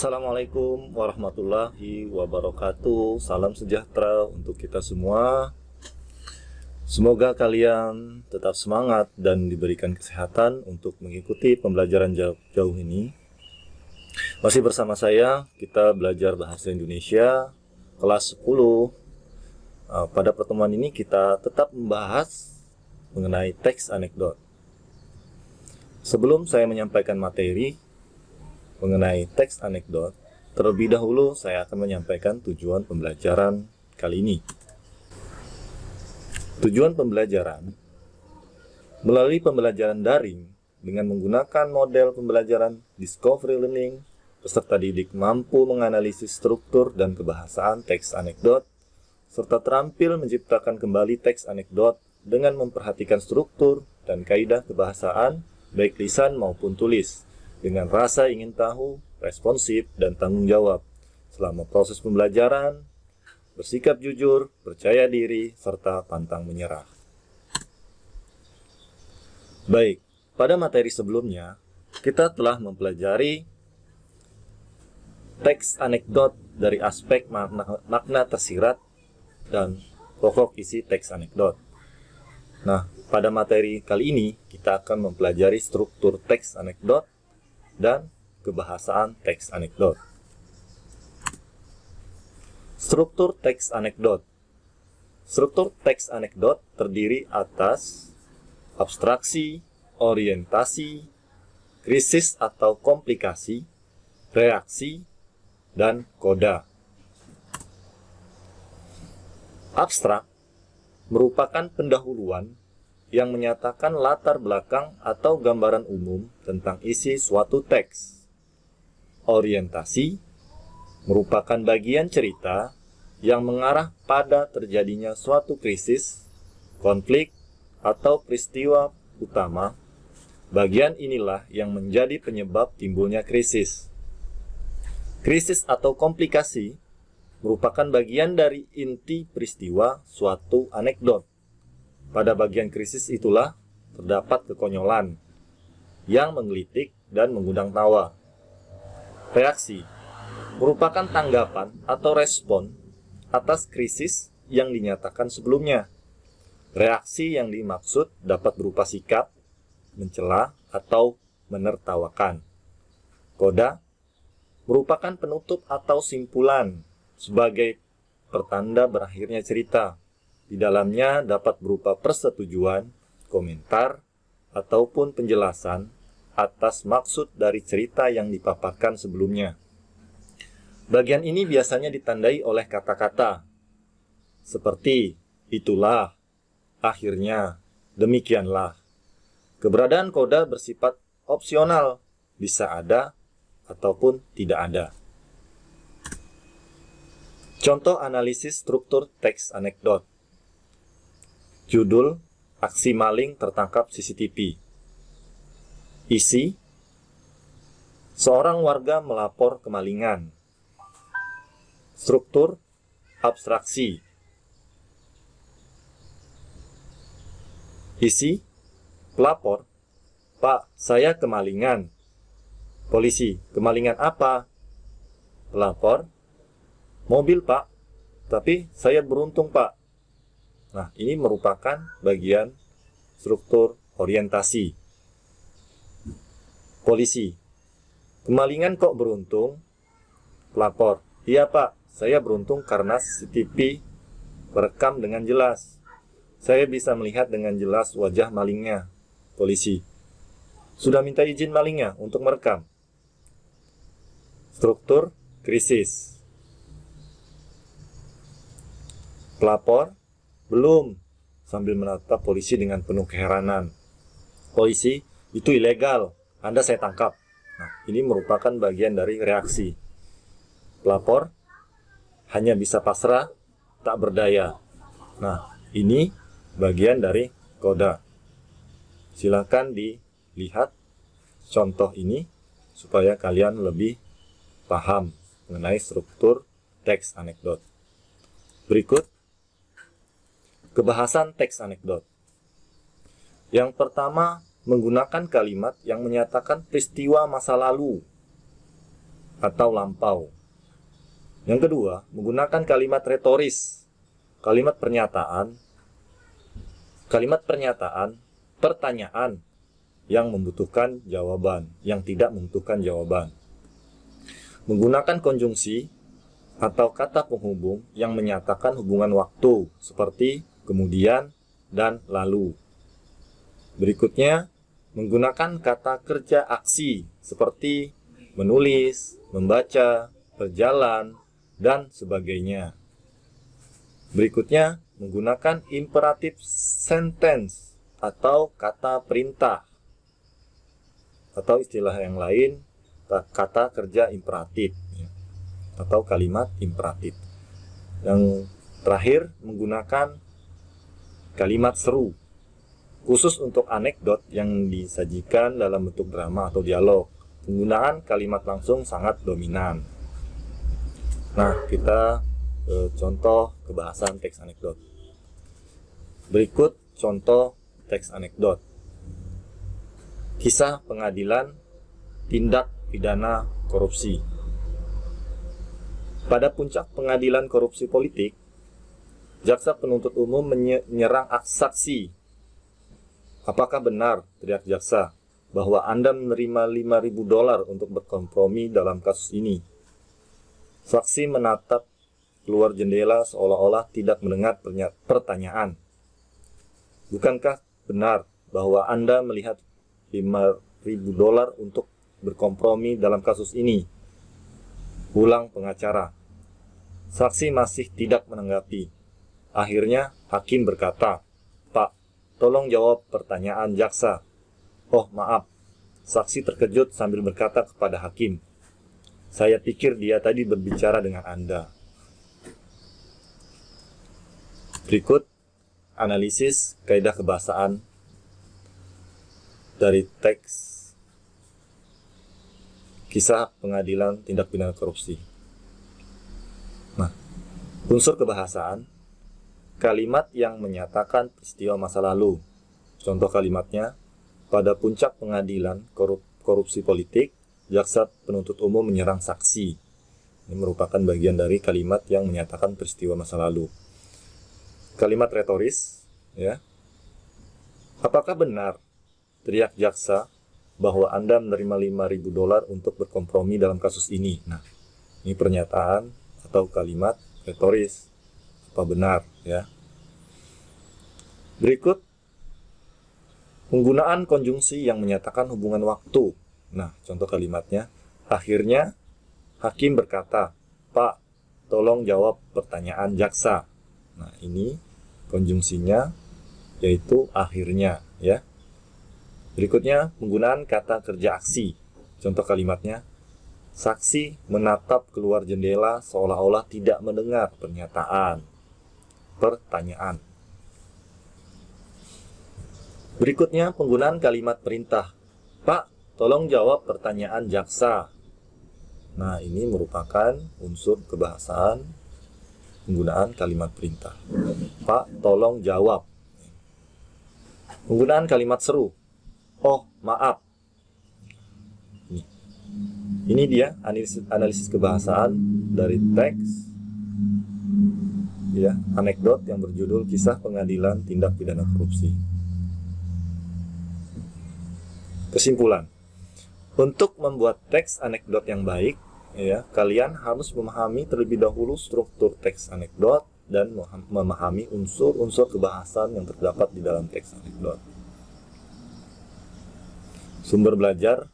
Assalamualaikum warahmatullahi wabarakatuh. Salam sejahtera untuk kita semua. Semoga kalian tetap semangat dan diberikan kesehatan untuk mengikuti pembelajaran jauh ini. Masih bersama saya, kita belajar bahasa Indonesia kelas 10. Pada pertemuan ini kita tetap membahas mengenai teks anekdot. Sebelum saya menyampaikan materi mengenai teks anekdot, terlebih dahulu saya akan menyampaikan tujuan pembelajaran kali ini. Tujuan pembelajaran melalui pembelajaran daring dengan menggunakan model pembelajaran discovery learning, peserta didik mampu menganalisis struktur dan kebahasaan teks anekdot, serta terampil menciptakan kembali teks anekdot dengan memperhatikan struktur dan kaidah kebahasaan, baik lisan maupun tulis, dengan rasa ingin tahu, responsif, dan tanggung jawab. Selama proses pembelajaran, bersikap jujur, percaya diri, serta pantang menyerah. Baik, pada materi sebelumnya, kita telah mempelajari teks anekdot dari aspek makna tersirat dan pokok isi teks anekdot. Nah, pada materi kali ini, kita akan mempelajari struktur teks anekdot dan kebahasaan teks anekdot. Struktur teks anekdot. Struktur teks anekdot terdiri atas abstraksi, orientasi, krisis atau komplikasi, reaksi, dan koda. Abstrak merupakan pendahuluan yang menyatakan latar belakang atau gambaran umum tentang isi suatu teks. Orientasi merupakan bagian cerita yang mengarah pada terjadinya suatu krisis, konflik, atau peristiwa utama. Bagian inilah yang menjadi penyebab timbulnya krisis. Krisis atau komplikasi merupakan bagian dari inti peristiwa suatu anekdot. Pada bagian krisis itulah terdapat kekonyolan yang menggelitik dan mengundang tawa. Reaksi merupakan tanggapan atau respon atas krisis yang dinyatakan sebelumnya. Reaksi yang dimaksud dapat berupa sikap, mencela, atau menertawakan. Koda merupakan penutup atau simpulan sebagai pertanda berakhirnya cerita. Di dalamnya dapat berupa persetujuan, komentar, ataupun penjelasan atas maksud dari cerita yang dipaparkan sebelumnya. Bagian ini biasanya ditandai oleh kata-kata seperti itulah, akhirnya, demikianlah. Keberadaan koda bersifat opsional, bisa ada ataupun tidak ada. Contoh analisis struktur teks anekdot. Judul, aksi maling tertangkap CCTV. Isi, seorang warga melapor kemalingan. Struktur, abstraksi. Isi, pelapor, Pak, saya kemalingan. Polisi, kemalingan apa? Pelapor, mobil Pak, tapi saya beruntung Pak. Nah, ini merupakan bagian struktur orientasi. Polisi, kemalingan kok beruntung? Pelapor, iya Pak, saya beruntung karena CCTV merekam dengan jelas. Saya bisa melihat dengan jelas wajah malingnya. Polisi, sudah minta izin malingnya untuk merekam. Struktur krisis. Pelapor, belum, sambil menatap polisi dengan penuh keheranan. Polisi, itu ilegal, Anda saya tangkap. Nah, ini merupakan bagian dari reaksi. Pelapor hanya bisa pasrah, tak berdaya. Nah, ini bagian dari koda. Silakan dilihat contoh ini supaya kalian lebih paham mengenai struktur teks anekdot. Berikut kebahasan teks anekdot. Yang pertama, menggunakan kalimat yang menyatakan peristiwa masa lalu. atau lampau. Yang kedua, menggunakan kalimat retoris, kalimat pernyataan, pertanyaan yang membutuhkan jawaban, yang tidak membutuhkan jawaban. Menggunakan konjungsi atau kata penghubung yang menyatakan hubungan waktu, seperti kemudian dan lalu. Berikutnya, menggunakan kata kerja aksi, seperti menulis, membaca, berjalan, dan sebagainya. Berikutnya, menggunakan imperative sentence atau kata perintah, atau istilah yang lain, kata kerja imperatif, atau kalimat imperatif. Yang terakhir, menggunakan kalimat seru, khusus untuk anekdot yang disajikan dalam bentuk drama atau dialog. Penggunaan kalimat langsung sangat dominan. Nah, kita contoh kebahasan teks anekdot. Berikut contoh teks anekdot. Kisah pengadilan tindak pidana korupsi. Pada puncak pengadilan korupsi politik, jaksa penuntut umum menyerang saksi. Apakah benar, teriak jaksa, bahwa Anda menerima $5.000 untuk berkompromi dalam kasus ini? Saksi menatap keluar jendela seolah-olah tidak mendengar pertanyaan. Bukankah benar bahwa Anda melihat $5.000 untuk berkompromi dalam kasus ini? Ulang pengacara. Saksi masih tidak menanggapi. Akhirnya hakim berkata, "Pak, tolong jawab pertanyaan jaksa." "Oh, maaf." Saksi terkejut sambil berkata kepada hakim, "Saya pikir dia tadi berbicara dengan Anda." Berikut analisis kaidah kebahasaan dari teks kisah pengadilan tindak pidana korupsi. Nah, unsur kebahasaan, kalimat yang menyatakan peristiwa masa lalu. Contoh kalimatnya, pada puncak pengadilan korupsi politik, jaksa penuntut umum menyerang saksi. Ini merupakan bagian dari kalimat yang menyatakan peristiwa masa lalu. Kalimat retoris, ya. Apakah benar, teriak jaksa, bahwa Anda menerima $5.000 untuk berkompromi dalam kasus ini? Nah, ini pernyataan atau kalimat retoris. Apa benar, ya? Berikut penggunaan konjungsi yang menyatakan hubungan waktu. Nah, contoh kalimatnya, akhirnya hakim berkata, "Pak, tolong jawab pertanyaan jaksa." Nah, ini konjungsinya yaitu akhirnya, ya. Berikutnya, penggunaan kata kerja aksi. Contoh kalimatnya, saksi menatap keluar jendela seolah-olah tidak mendengar pertanyaan. Berikutnya, penggunaan kalimat perintah. "Pak, tolong jawab pertanyaan jaksa." Nah, ini merupakan unsur kebahasaan penggunaan kalimat perintah. "Pak, tolong jawab." Penggunaan kalimat seru. "Oh, maaf." Ini dia analisis kebahasaan dari teks, ya, anekdot yang berjudul Kisah Pengadilan Tindak Pidana Korupsi. Kesimpulan, untuk membuat teks anekdot yang baik, ya, kalian harus memahami terlebih dahulu struktur teks anekdot dan memahami unsur-unsur kebahasan yang terdapat di dalam teks anekdot. Sumber belajar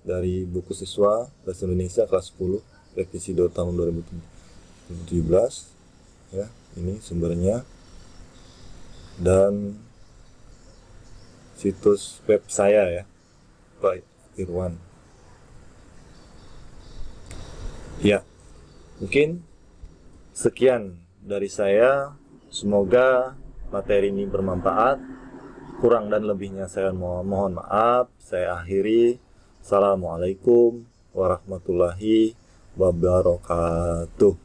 dari buku siswa Bahasa Indonesia kelas 10 revisi tahun 2017, ya, ini sumbernya, dan situs web saya, ya, Pak Irwan. Ya, mungkin sekian dari saya. Semoga materi ini bermanfaat. Kurang dan lebihnya saya mohon maaf. Saya akhiri. Assalamualaikum warahmatullahi wabarakatuh.